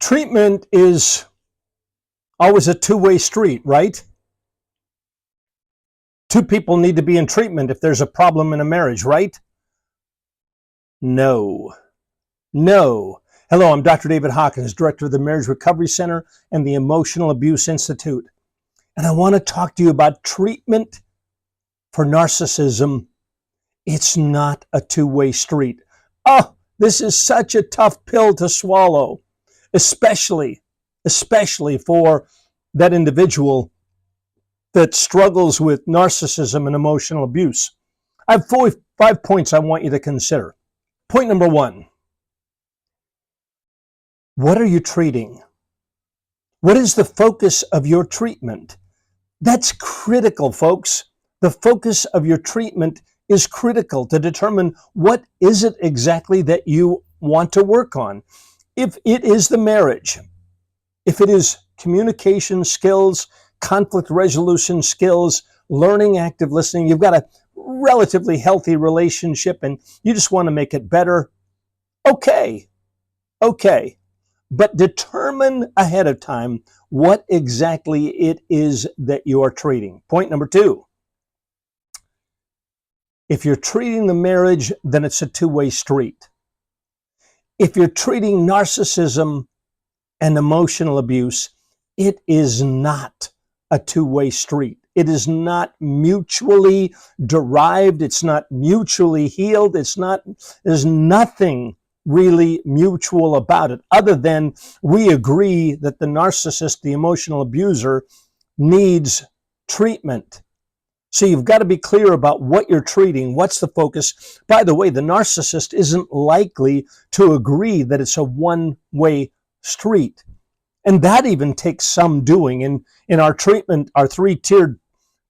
Treatment is always a two-way street, right? Two people need to be in treatment if there's a problem in a marriage, right? No. No. Hello, I'm Dr. David Hawkins, director of the Marriage Recovery Center and the Emotional Abuse Institute. And I want to talk to you about treatment for narcissism. It's not a two-way street. Oh, this is such a tough pill to swallow, especially for that individual that struggles with narcissism and emotional abuse. I have 5 points I want you to consider. Point number 1. What are you treating? What is the focus of your treatment? That's critical, folks. The focus of your treatment is critical to determine what is it exactly that you want to work on. If it is the marriage, if it is communication skills, conflict resolution skills, learning active listening, you've got a relatively healthy relationship and you just want to make it better, okay. But determine ahead of time what exactly it is that you are treating. Point number 2. If you're treating the marriage, then it's a two-way street. If you're treating narcissism and emotional abuse, it is not a two-way street. It is not mutually derived. It's not mutually healed. There's nothing really mutual about it other than we agree that the narcissist, the emotional abuser, needs treatment. So you've got to be clear about what you're treating, what's the focus. By the way, the narcissist isn't likely to agree that it's a one-way street. And that even takes some doing. In our treatment, our 3-tiered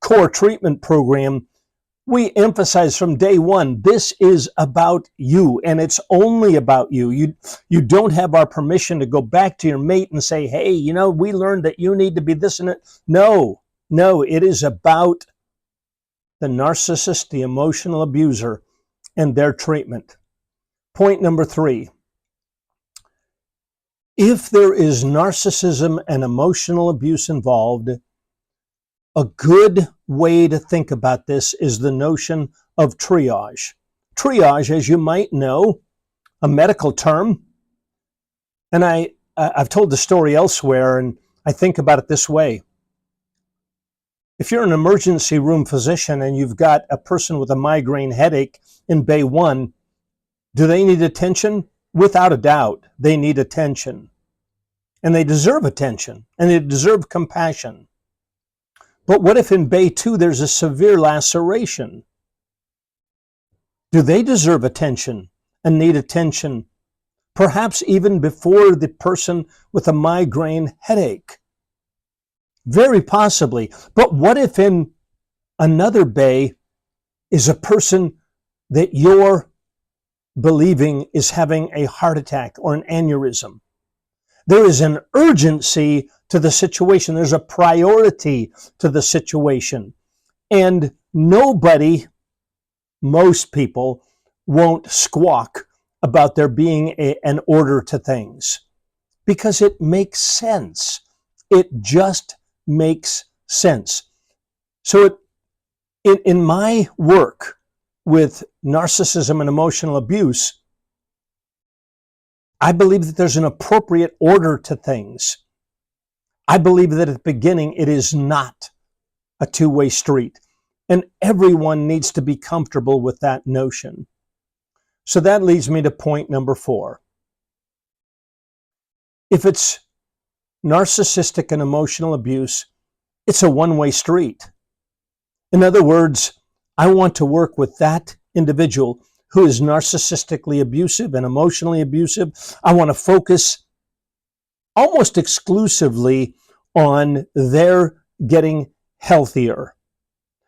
core treatment program, we emphasize from day one, this is about you, and it's only about you. You don't have our permission to go back to your mate and say, hey, we learned that you need to be this and that. No, it is about the narcissist, the emotional abuser, and their treatment. Point number 3. If there is narcissism and emotional abuse involved, a good way to think about this is the notion of triage. Triage, as you might know, a medical term, and I've told the story elsewhere, and I think about it this way. If you're an emergency room physician and you've got a person with a migraine headache in Bay 1, do they need attention? Without a doubt, they need attention. And they deserve attention, and they deserve compassion. But what if in Bay 2 there's a severe laceration? Do they deserve attention and need attention? Perhaps even before the person with a migraine headache. Very possibly. But what if in another bay is a person that you're believing is having a heart attack or an aneurysm? There is an urgency to the situation. There's a priority to the situation. And most people won't squawk about there being an order to things because it makes sense. It just makes sense. So in my work with narcissism and emotional abuse, I believe that there's an appropriate order to things. I believe that at the beginning it is not a two-way street, and everyone needs to be comfortable with that notion. So that leads me to point number 4. If it's narcissistic and emotional abuse, it's a one-way street. In other words, I want to work with that individual who is narcissistically abusive and emotionally abusive. I want to focus almost exclusively on their getting healthier.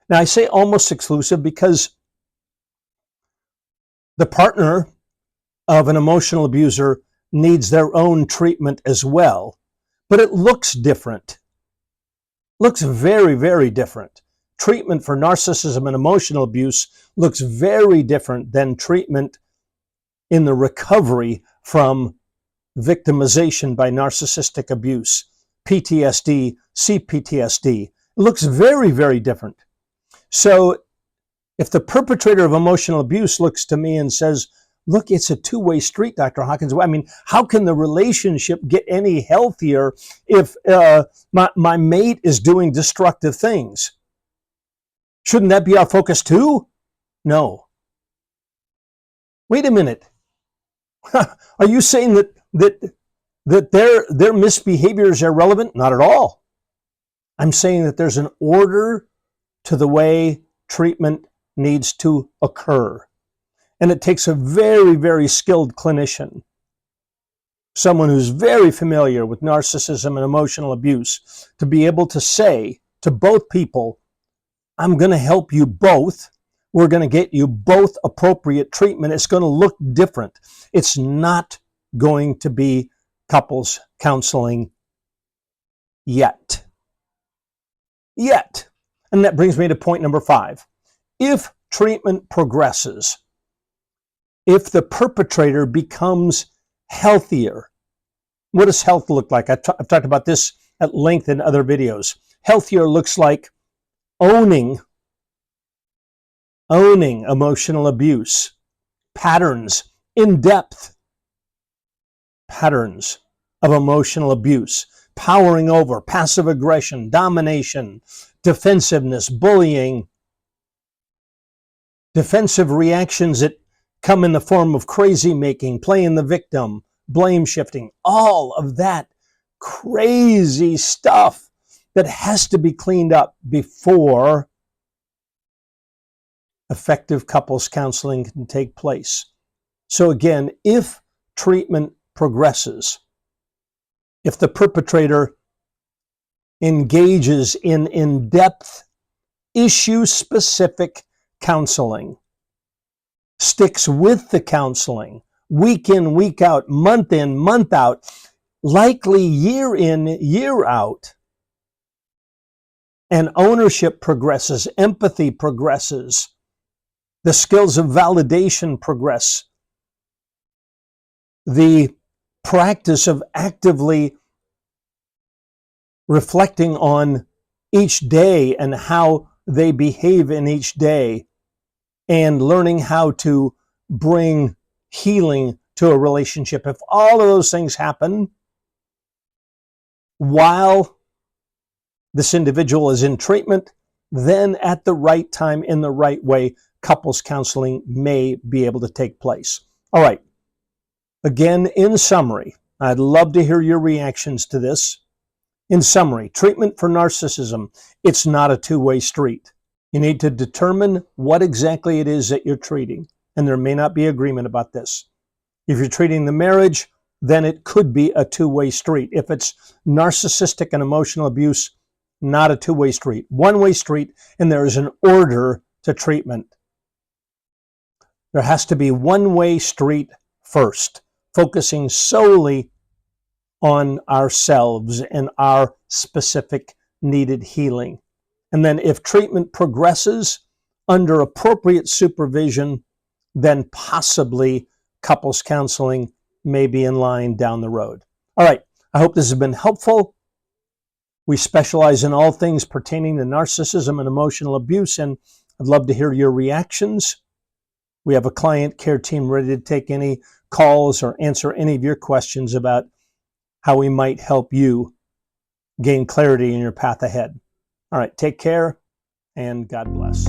Now, I say almost exclusive because the partner of an emotional abuser needs their own treatment as well, but it looks different. Looks very, very different. treatment for narcissism and emotional abuse looks very different than treatment in the recovery from victimization by narcissistic abuse, PTSD, CPTSD. It looks very, very different. So if the perpetrator of emotional abuse looks to me and says, look, it's a two-way street, Dr. Hawkins. I mean, how can the relationship get any healthier if my mate is doing destructive things? Shouldn't that be our focus too? No. Wait a minute. Are you saying that their misbehavior is irrelevant? Not at all. I'm saying that there's an order to the way treatment needs to occur. And it takes a very, very skilled clinician, someone who's very familiar with narcissism and emotional abuse, to be able to say to both people, I'm going to help you both. We're going to get you both appropriate treatment. It's going to look different. It's not going to be couples counseling yet. Yet. And that brings me to point number 5. If treatment progresses, if the perpetrator becomes healthier, what does health look like? I've talked about this at length in other videos. Healthier looks like owning emotional abuse, patterns, in-depth patterns of emotional abuse, powering over, passive aggression, domination, defensiveness, bullying, defensive reactions that come in the form of crazy making, playing the victim, blame shifting, all of that crazy stuff that has to be cleaned up before effective couples counseling can take place. So again, if treatment progresses, if the perpetrator engages in in-depth, issue-specific counseling, sticks with the counseling, week in, week out, month in, month out, likely year in, year out, and ownership progresses, empathy progresses, the skills of validation progress, the practice of actively reflecting on each day and how they behave in each day, and learning how to bring healing to a relationship. If all of those things happen while this individual is in treatment, then at the right time, in the right way, couples counseling may be able to take place. All right. Again, in summary, I'd love to hear your reactions to this. In summary, treatment for narcissism, it's not a two-way street. You need to determine what exactly it is that you're treating, and there may not be agreement about this. If you're treating the marriage, then it could be a two-way street. If it's narcissistic and emotional abuse, not a two-way street. One-way street, and there is an order to treatment. There has to be one-way street first, focusing solely on ourselves and our specific needed healing. And then if treatment progresses under appropriate supervision, then possibly couples counseling may be in line down the road. All right, I hope this has been helpful. We specialize in all things pertaining to narcissism and emotional abuse, and I'd love to hear your reactions. We have a client care team ready to take any calls or answer any of your questions about how we might help you gain clarity in your path ahead. All right, take care and God bless.